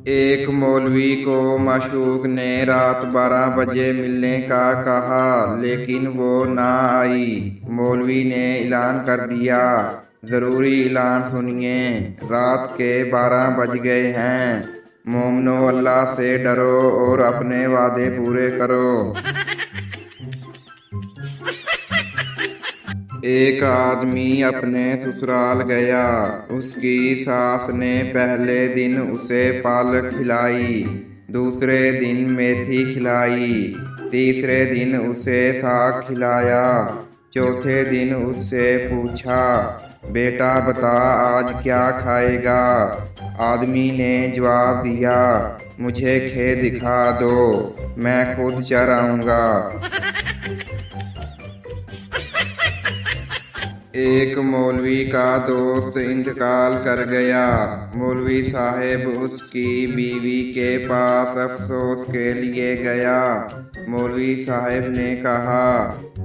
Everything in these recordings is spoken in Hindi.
एक मौलवी को माशूक ने रात 12 बजे मिलने का कहा, लेकिन वो ना आई। मौलवी ने ऐलान कर दिया, जरूरी ऐलान सुनिए, रात के 12 बज गए हैं। मोमनो, अल्लाह से डरो और अपने वादे पूरे करो। एक आदमी अपने ससुराल गया। उसकी सास ने पहले दिन उसे पालक खिलाई, दूसरे दिन मेथी खिलाई, तीसरे दिन उसे साग खिलाया, चौथे दिन उससे पूछा, बेटा बता आज क्या खाएगा। आदमी ने जवाब दिया, मुझे खेत दिखा दो, मैं खुद चर आऊंगा। एक मौलवी का दोस्त इंतकाल कर गया। मौलवी साहब उसकी बीवी के पास अफसोस के लिए गया। मौलवी साहब ने कहा,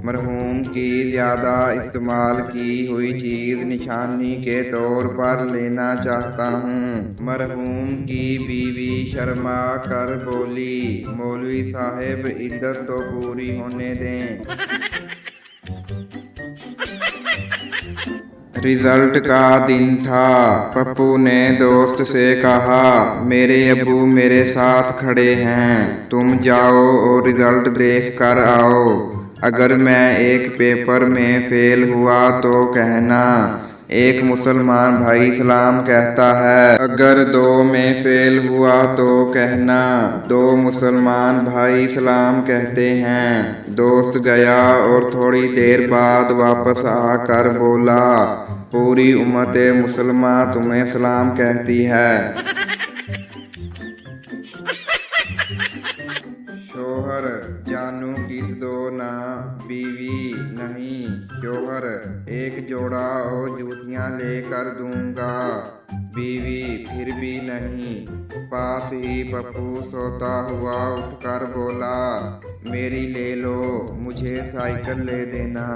मरहूम की ज्यादा इस्तेमाल की हुई चीज निशानी के तौर पर लेना चाहता हूँ। मरहूम की बीवी शर्मा कर बोली, मौलवी साहब इद्दत तो पूरी होने दें। रिजल्ट का दिन था। पप्पू ने दोस्त से कहा, मेरे अब्बू मेरे साथ खड़े हैं, तुम जाओ और रिजल्ट देख कर आओ। अगर मैं एक पेपर में फेल हुआ तो कहना, एक मुसलमान भाई सलाम कहता है। अगर 2 में फेल हुआ तो कहना, 2 मुसलमान भाई सलाम कहते हैं। दोस्त गया और थोड़ी देर बाद वापस आकर बोला, पूरी उम्मत मुसलमान तुम्हें सलाम कहती है। शोहर, जानू किस दो ना, बीवी नहीं। शोहर, एक जोड़ा और जूतियां लेकर दूंगा। बीवी, फिर भी नहीं। पास ही पप्पू सोता हुआ उठकर बोला, मेरी ले लो, मुझे साइकिल ले देना।